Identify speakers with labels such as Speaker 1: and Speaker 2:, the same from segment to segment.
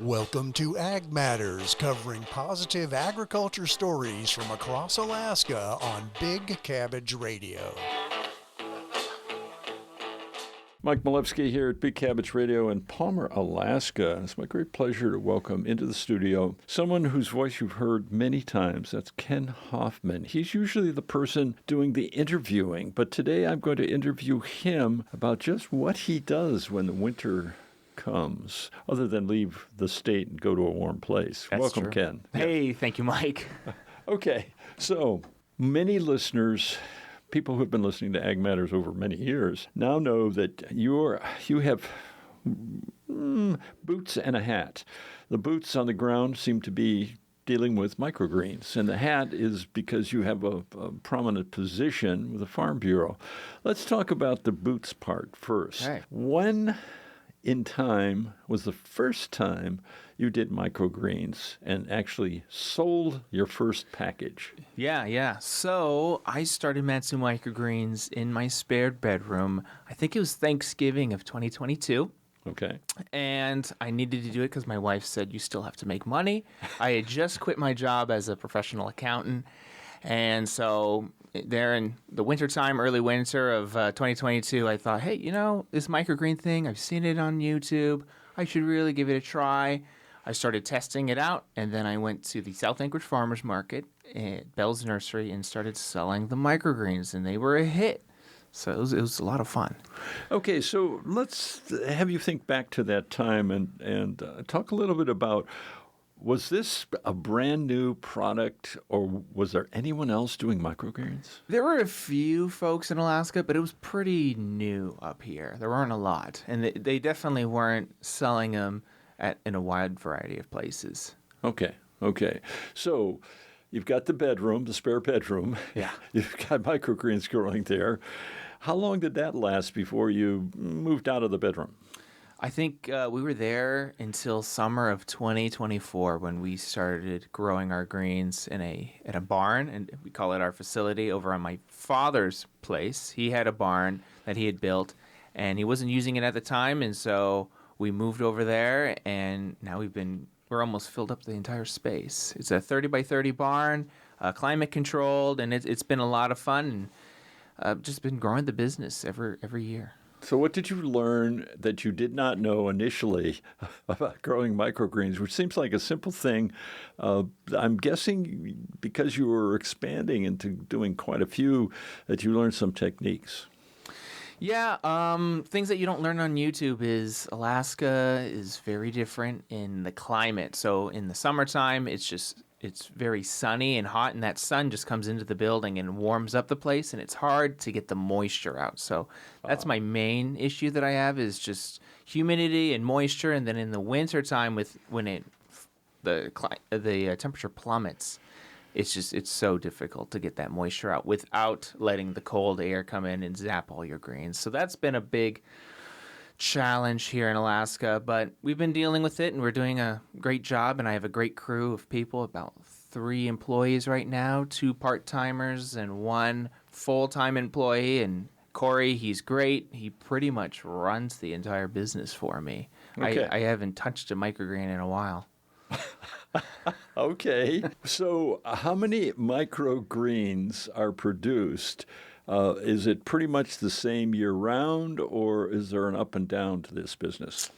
Speaker 1: Welcome to Ag Matters, covering positive agriculture stories from across Alaska on Big Cabbage Radio.
Speaker 2: Mike Chmielewski here at Big Cabbage Radio in Palmer, Alaska. It's my great pleasure to welcome into the studio someone whose voice you've heard many times. That's Ken Hoffman. He's usually the person doing the interviewing, but today I'm going to interview him about just what he does when the winter comes, other than leave the state and go to a warm place.
Speaker 3: That's
Speaker 2: Welcome,
Speaker 3: true.
Speaker 2: Ken.
Speaker 3: Hey, Thank you, Mike.
Speaker 2: Okay, so many listeners, people who have been listening to Ag Matters over many years, now know that you have boots and a hat. The boots on the ground seem to be dealing with microgreens, and the hat is because you have a prominent position with the Farm Bureau. Let's talk about the boots part first.
Speaker 3: Okay.
Speaker 2: When in time was the first time you did microgreens and actually sold your first package?
Speaker 3: Yeah. So I started Matsu Microgreens in my spare bedroom. I think it was Thanksgiving of 2022.
Speaker 2: Okay.
Speaker 3: And I needed to do it because my wife said, you still have to make money. I had just quit my job as a professional accountant. And so there in the wintertime, early winter of 2022, I thought, hey, this microgreen thing, I've seen it on YouTube. I should really give it a try. I started testing it out, and then I went to the South Anchorage Farmers Market at Bell's Nursery and started selling the microgreens, and they were a hit. So it was a lot of fun.
Speaker 2: Okay, so let's have you think back to that time and talk a little bit about, was this a brand new product, or was there anyone else doing microgreens?
Speaker 3: There were a few folks in Alaska, but it was pretty new up here. There weren't a lot, and they definitely weren't selling them in a wide variety of places.
Speaker 2: Okay. So you've got the bedroom, the spare bedroom.
Speaker 3: Yeah.
Speaker 2: You've got microgreens growing there. How long did that last before you moved out of the bedroom?
Speaker 3: I think we were there until summer of 2024 when we started growing our greens at a barn, and we call it our facility, over on my father's place. He had a barn that he had built, and he wasn't using it at the time, and so we moved over there, and now we're almost filled up the entire space. It's a 30 by 30 barn, climate controlled, and it's been a lot of fun, and I've just been growing the business every year.
Speaker 2: So what did you learn that you did not know initially about growing microgreens, which seems like a simple thing? I'm guessing because you were expanding into doing quite a few that you learned some techniques.
Speaker 3: Yeah, things that you don't learn on YouTube is Alaska is very different in the climate. So in the summertime, it's very sunny and hot, and that sun just comes into the building and warms up the place, and it's hard to get the moisture out. So that's my main issue that I have is just humidity and moisture, and then in the wintertime when the temperature plummets, it's so difficult to get that moisture out without letting the cold air come in and zap all your greens. So that's been a big challenge here in Alaska, but we've been dealing with it, and we're doing a great job, and I have a great crew of people, about 3 employees right now, 2 part-timers and 1 full-time employee, and Corey, he's great. He pretty much runs the entire business for me.
Speaker 2: Okay.
Speaker 3: I haven't touched a microgreen in a while.
Speaker 2: Okay. So how many microgreens are produced? Is it pretty much the same year-round, or is there an up and down to this business?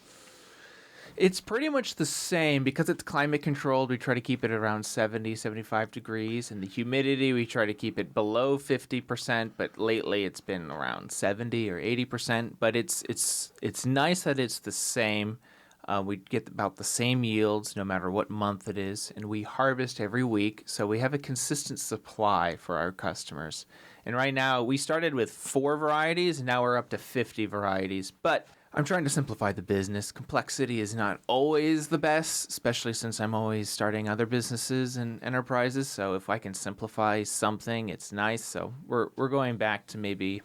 Speaker 3: It's pretty much the same because it's climate controlled. We try to keep it around 70, 75 degrees. And the humidity, we try to keep it below 50%, but lately it's been around 70 or 80%. But it's nice that it's the same. We get about the same yields no matter what month it is, and we harvest every week, so we have a consistent supply for our customers. And right now, we started with 4 varieties, and now we're up to 50 varieties. But I'm trying to simplify the business. Complexity is not always the best, especially since I'm always starting other businesses and enterprises. So if I can simplify something, it's nice. So we're going back to maybe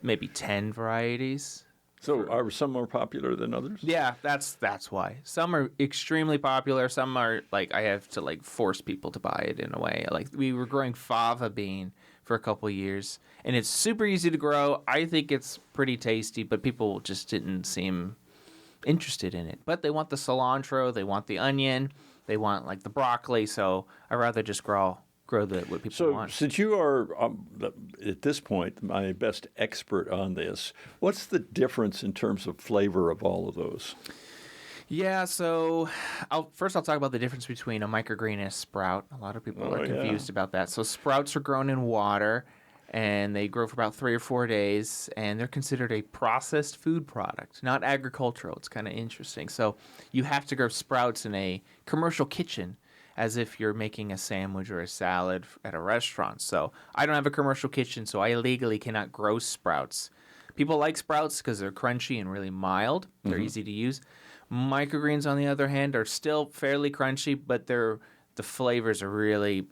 Speaker 3: 10 varieties.
Speaker 2: So are some more popular than others?
Speaker 3: Yeah, that's why. Some are extremely popular. Some are like I have to force people to buy it in a way. Like we were growing fava bean for a couple of years, and it's super easy to grow. I think it's pretty tasty, but people just didn't seem interested in it. But they want the cilantro, they want the onion, they want like the broccoli. So I rather just grow what people
Speaker 2: So,
Speaker 3: want.
Speaker 2: since you are, at this point, my best expert on this, what's the difference in terms of flavor of all of those?
Speaker 3: Yeah, so I'll talk about the difference between a microgreen and a sprout. A lot of people are confused about that. So sprouts are grown in water, and they grow for about 3 or 4 days, and they're considered a processed food product, not agricultural. It's kind of interesting. So you have to grow sprouts in a commercial kitchen as if you're making a sandwich or a salad at a restaurant. So I don't have a commercial kitchen, so I legally cannot grow sprouts. People like sprouts because they're crunchy and really mild. They're easy to use. Microgreens, on the other hand, are still fairly crunchy, but the flavors are really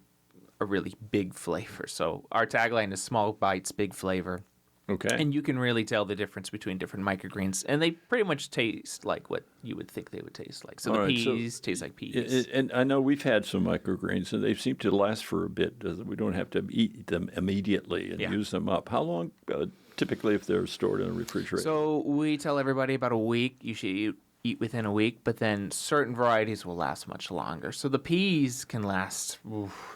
Speaker 3: a really big flavor. So our tagline is small bites, big flavor.
Speaker 2: Okay.
Speaker 3: And you can really tell the difference between different microgreens, and they pretty much taste like what you would think they would taste like. So
Speaker 2: All
Speaker 3: the
Speaker 2: right,
Speaker 3: peas taste like peas.
Speaker 2: And I know we've had some microgreens, and they seem to last for a bit. We don't have to eat them immediately and use them up. How long, typically, if they're stored in a refrigerator?
Speaker 3: So we tell everybody about a week. You should eat within a week, but then certain varieties will last much longer. So the peas can last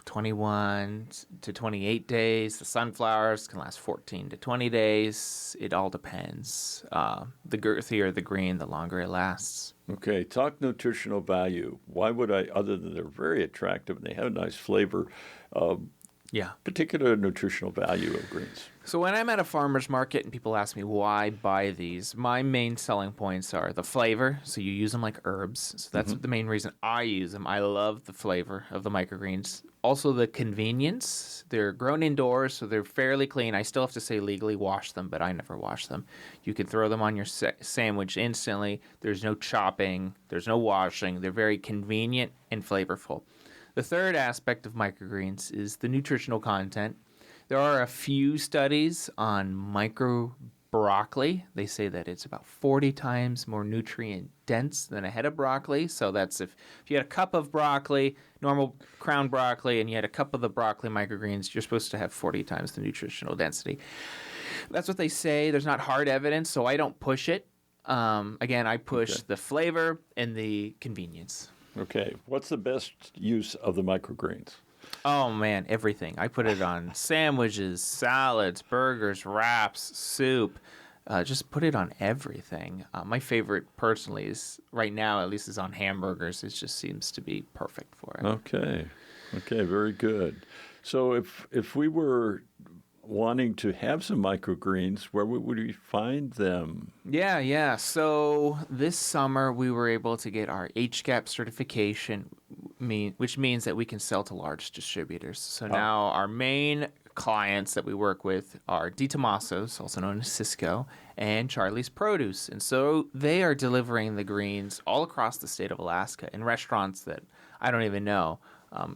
Speaker 3: 21 to 28 days. The sunflowers can last 14 to 20 days. It all depends. The girthier the green, the longer it lasts.
Speaker 2: Okay, talk nutritional value. Why would I, other than they're very attractive and they have a nice flavor, particular nutritional value of greens?
Speaker 3: So when I'm at a farmer's market and people ask me why buy these, my main selling points are the flavor. So you use them like herbs. So that's the main reason I use them. I love the flavor of the microgreens. Also the convenience. They're grown indoors, so they're fairly clean. I still have to say legally wash them, but I never wash them. You can throw them on your sandwich instantly. There's no chopping. There's no washing. They're very convenient and flavorful. The third aspect of microgreens is the nutritional content. There are a few studies on micro broccoli. They say that it's about 40 times more nutrient dense than a head of broccoli. So that's if you had a cup of broccoli, normal crown broccoli, and you had a cup of the broccoli microgreens, you're supposed to have 40 times the nutritional density. That's what they say. There's not hard evidence, so I don't push it. Again, I push the flavor and the convenience.
Speaker 2: Okay. What's the best use of the microgreens?
Speaker 3: Oh, man, everything. I put it on sandwiches, salads, burgers, wraps, soup. Just put it on everything. My favorite, personally, is right now, at least, is on hamburgers. It just seems to be perfect for it.
Speaker 2: Okay, very good. So if we were wanting to have some microgreens, where would we find them?
Speaker 3: Yeah. So this summer, we were able to get our HGAP certification, which means that we can sell to large distributors. So now our main clients that we work with are Di Tomaso's, also known as Cisco, and Charlie's Produce. And so they are delivering the greens all across the state of Alaska in restaurants that I don't even know.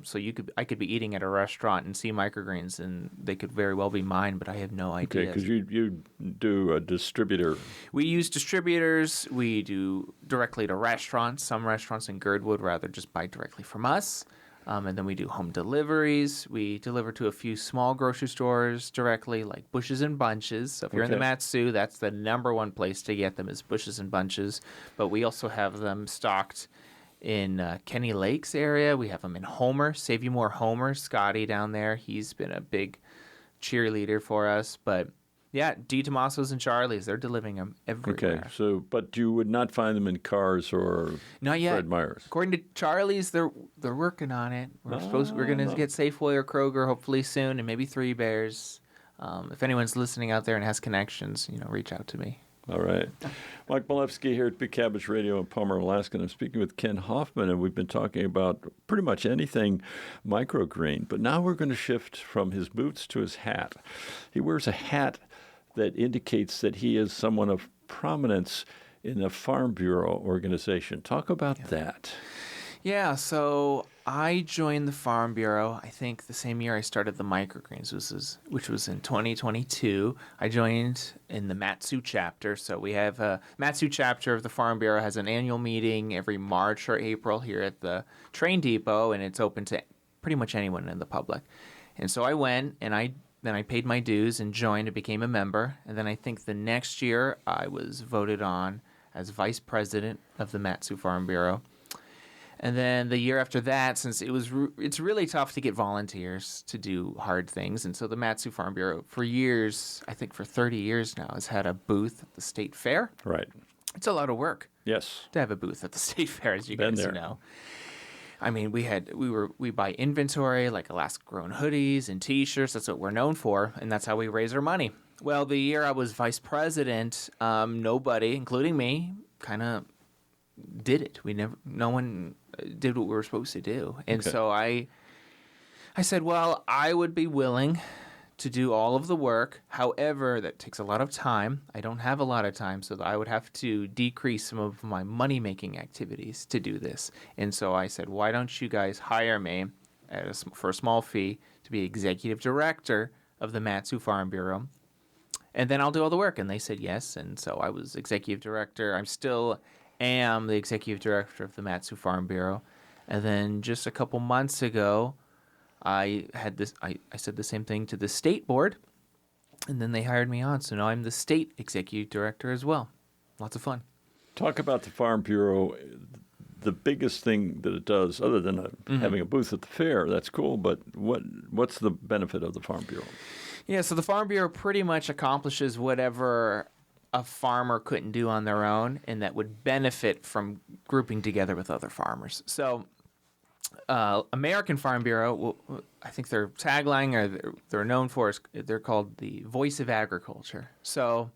Speaker 3: So I could be eating at a restaurant and see microgreens, and they could very well be mine, but I have no idea.
Speaker 2: Okay, because you do a distributor.
Speaker 3: We use distributors. We do directly to restaurants. Some restaurants in Girdwood rather just buy directly from us. And then we do home deliveries. We deliver to a few small grocery stores directly, like Bushes and Bunches. So if you're in the Mat-Su, that's the number one place to get them is Bushes and Bunches. But we also have them stocked in Kenny Lakes area. We have them in Homer, Save You More Homer. Scotty down there, he's been a big cheerleader for us. But yeah, Di Tomaso's and Charlie's, they're delivering them everywhere.
Speaker 2: Okay, so but you would not find them in Cars or
Speaker 3: not yet.
Speaker 2: Fred Meyer's.
Speaker 3: According to Charlie's, they're working on it. We're gonna get Safeway or Kroger hopefully soon, and maybe Three Bears. If anyone's listening out there and has connections, reach out to me.
Speaker 2: All right. Mike Chmielewski here at Big Cabbage Radio in Palmer, Alaska. And I'm speaking with Ken Hoffman, and we've been talking about pretty much anything microgreen. But now we're going to shift from his boots to his hat. He wears a hat that indicates that he is someone of prominence in the Farm Bureau organization. Talk about that.
Speaker 3: Yeah, so I joined the Farm Bureau, I think the same year I started the microgreens, which was in 2022. I joined in the Mat-Su chapter. So we have a Mat-Su chapter of the Farm Bureau has an annual meeting every March or April here at the train depot, and it's open to pretty much anyone in the public. And so I went, and then I paid my dues and joined and became a member. And then I think the next year I was voted on as vice president of the Mat-Su Farm Bureau. And then the year after that, since it's really tough to get volunteers to do hard things, and so the Mat-Su Farm Bureau for years, I think for 30 years now, has had a booth at the state fair.
Speaker 2: Right.
Speaker 3: It's a lot of work.
Speaker 2: Yes.
Speaker 3: To have a booth at the state fair, as you
Speaker 2: Been
Speaker 3: guys
Speaker 2: there.
Speaker 3: know. I mean, we buy inventory like Alaska-grown hoodies and T-shirts. That's what we're known for, and that's how we raise our money. Well, the year I was vice president, nobody, including me, kind of did it. No one did what we were supposed to do, and
Speaker 2: Okay.
Speaker 3: so I said, well, I would be willing to do all of the work. However, that takes a lot of time. I don't have a lot of time, so I would have to decrease some of my money-making activities to do this. And so I said, why don't you guys hire me for a small fee to be executive director of the Mat-Su Farm Bureau, and then I'll do all the work. And they said yes, and so I was executive director. I'm still am the executive director of the Mat-Su Farm Bureau. And then just a couple months ago, I said the same thing to the state board, and then they hired me on. So now I'm the state executive director as well. Lots of fun.
Speaker 2: Talk about the Farm Bureau. The biggest thing that it does, other than having a booth at the fair, that's cool, but what's the benefit of the Farm Bureau?
Speaker 3: Yeah, so the Farm Bureau pretty much accomplishes whatever a farmer couldn't do on their own, and that would benefit from grouping together with other farmers. So American Farm Bureau, I think their tagline, or they're known for, is they're called the voice of agriculture. So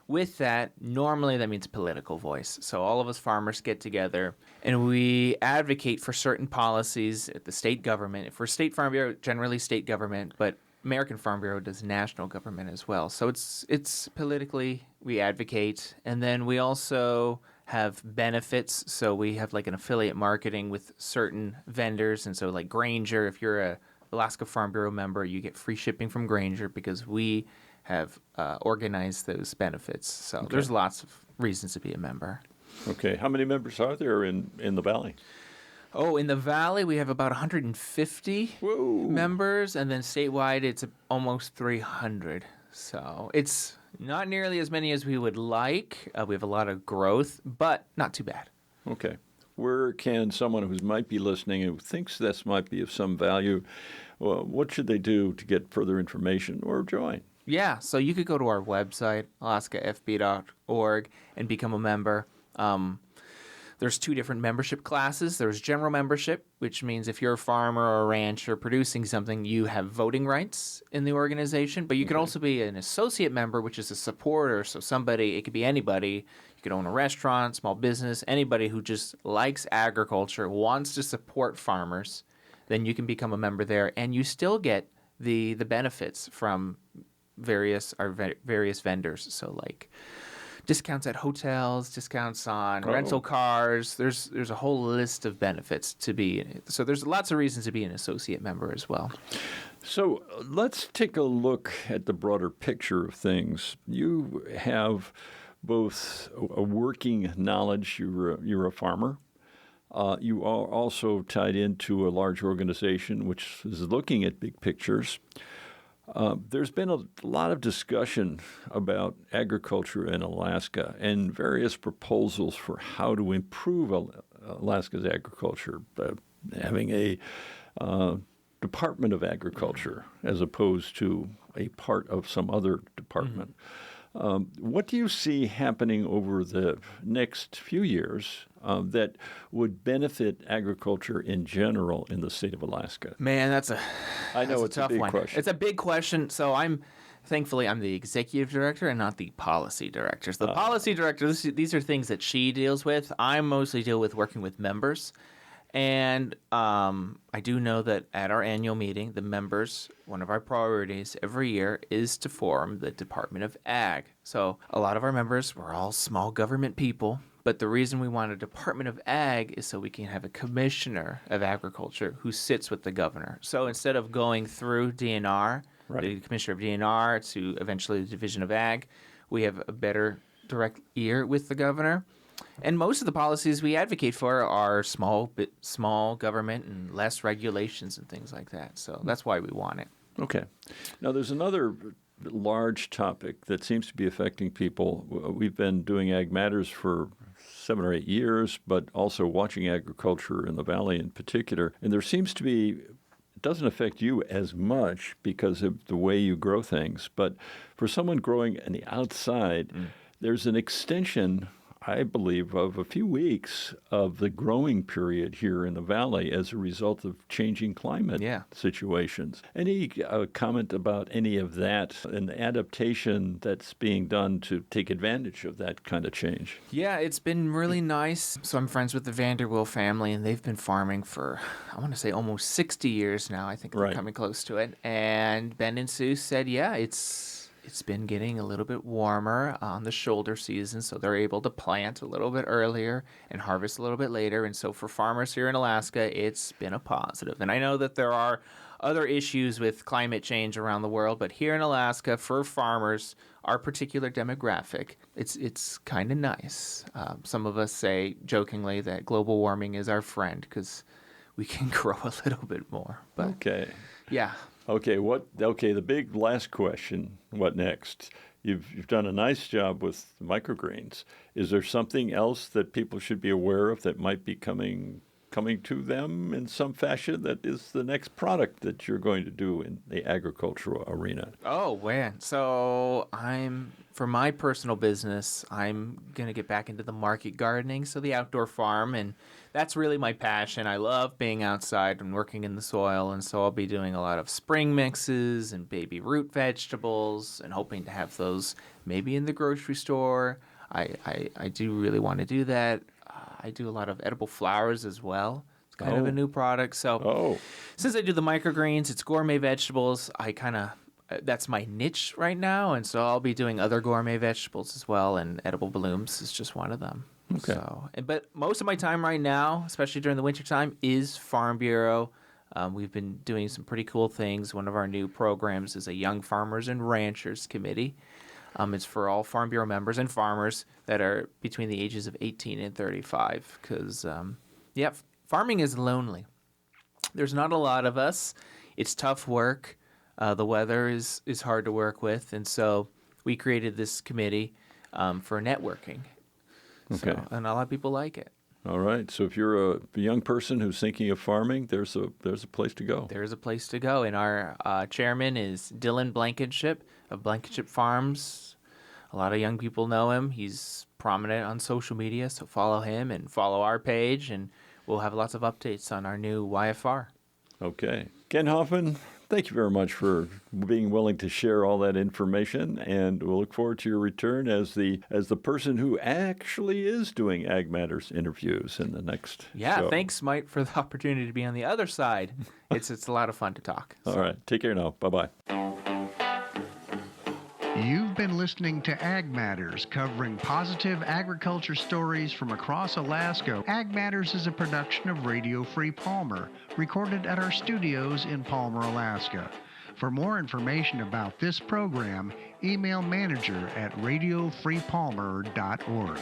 Speaker 3: with that, normally that means political voice. So all of us farmers get together and we advocate for certain policies at the state government. For State Farm Bureau, generally state government, but American Farm Bureau does national government as well. So it's politically, we advocate. And then we also have benefits. So we have like an affiliate marketing with certain vendors. And so like Granger, if you're a Alaska Farm Bureau member, you get free shipping from Granger because we have organized those benefits. So there's lots of reasons to be a member.
Speaker 2: Okay. How many members are there in the Valley?
Speaker 3: Oh, in the Valley, we have about 150
Speaker 2: Whoa.
Speaker 3: members, and then statewide, it's almost 300. So it's not nearly as many as we would like. We have a lot of growth, but not too bad.
Speaker 2: Okay. Where can someone who might be listening and who thinks this might be of some value, what should they do to get further information or join?
Speaker 3: Yeah, so you could go to our website, alaskafb.org, and become a member. There's two different membership classes. There's general membership, which means if you're a farmer or a rancher producing something, you have voting rights in the organization. But you could also be an associate member, which is a supporter. So somebody, it could be anybody. You could own a restaurant, small business, anybody who just likes agriculture, wants to support farmers, then you can become a member there. And you still get the benefits from various vendors. So like discounts at hotels, discounts on rental cars. There's a whole list of benefits to be. So there's lots of reasons to be an associate member as well.
Speaker 2: So let's take a look at the broader picture of things. You have both a working knowledge. You're a farmer. You are also tied into a large organization which is looking at big pictures. There's been a lot of discussion about agriculture in Alaska and various proposals for how to improve Alaska's agriculture, having a Department of Agriculture as opposed to a part of some other department. What do you see happening over the next few years that would benefit agriculture in general in the state of Alaska?
Speaker 3: Man, that's a tough
Speaker 2: big
Speaker 3: one.
Speaker 2: question.
Speaker 3: It's a big question. So thankfully I'm the executive director and not the policy director. So the policy director, these are things that she deals with. I mostly deal with working with members. And I do know that at our annual meeting, the members, one of our priorities every year is to form the Department of Ag. So a lot of our members, we're all small government people, but the reason we want a Department of Ag is so we can have a commissioner of agriculture who sits with the governor. So instead of going through DNR, the commissioner of DNR to eventually the Division of Ag, we have a better direct ear with the governor. And most of the policies we advocate for are small government and less regulations and things like that. So that's why we want it.
Speaker 2: Okay. Now, there's another large topic that seems to be affecting people. We've been doing Ag Matters for 7 or 8 years, but also watching agriculture in the valley in particular. And there seems to be, it doesn't affect you as much because of the way you grow things, but for someone growing on the outside, there's an extension, I believe, of a few weeks of the growing period here in the valley as a result of changing climate situations. Any comment about any of that and the adaptation that's being done to take advantage of that kind of change?
Speaker 3: Yeah, it's been really nice. So I'm friends with the Vanderwill family, and they've been farming for, I want to say, almost 60 years now. I think they're coming close to it. And Ben and Sue said, yeah, it's been getting a little bit warmer on the shoulder season, so they're able to plant a little bit earlier and harvest a little bit later. And so for farmers here in Alaska, it's been a positive. And I know that there are other issues with climate change around the world, but here in Alaska, for farmers, our particular demographic, it's kind of nice. Some of us say jokingly that global warming is our friend because we can grow a little bit more. But yeah.
Speaker 2: Okay, the big last question, what next? You've done a nice job with microgreens. Is there something else that people should be aware of that might be coming to them in some fashion that is the next product that you're going to do in the agricultural arena?
Speaker 3: Oh, man. So for my personal business, I'm going to get back into the market gardening, so the outdoor farm, and that's really my passion. I love being outside and working in the soil, and so I'll be doing a lot of spring mixes and baby root vegetables and hoping to have those maybe in the grocery store. I do really want to do that. I do a lot of edible flowers as well. It's kind of a new product. So since I do the microgreens, it's gourmet vegetables. That's my niche right now, and so I'll be doing other gourmet vegetables as well, and edible blooms is just one of them.
Speaker 2: Okay.
Speaker 3: But most of my time right now, especially during the wintertime, is Farm Bureau. We've been doing some pretty cool things. One of our new programs is a Young Farmers and Ranchers Committee. It's for all Farm Bureau members and farmers that are between the ages of 18 and 35 because, farming is lonely. There's not a lot of us. It's tough work. The weather is hard to work with, and so we created this committee for networking.
Speaker 2: Okay.
Speaker 3: So, and a lot of people like it.
Speaker 2: All right. So if you're a young person who's thinking of farming, there's a place to go.
Speaker 3: There's a place to go. And our chairman is Dylan Blankenship of Blankenship Farms. A lot of young people know him. He's prominent on social media, so follow him and follow our page, and we'll have lots of updates on our new YFR.
Speaker 2: Okay. Ken Hoffman, thank you very much for being willing to share all that information, and we'll look forward to your return as the person who actually is doing Ag Matters interviews in the next show.
Speaker 3: Thanks, Mike, for the opportunity to be on the other side. It's a lot of fun to talk.
Speaker 2: All right. Take care now. Bye-bye.
Speaker 1: You've been listening to Ag Matters, covering positive agriculture stories from across Alaska. Ag Matters is a production of Radio Free Palmer, recorded at our studios in Palmer, Alaska. For more information about this program, email manager@radiofreepalmer.org.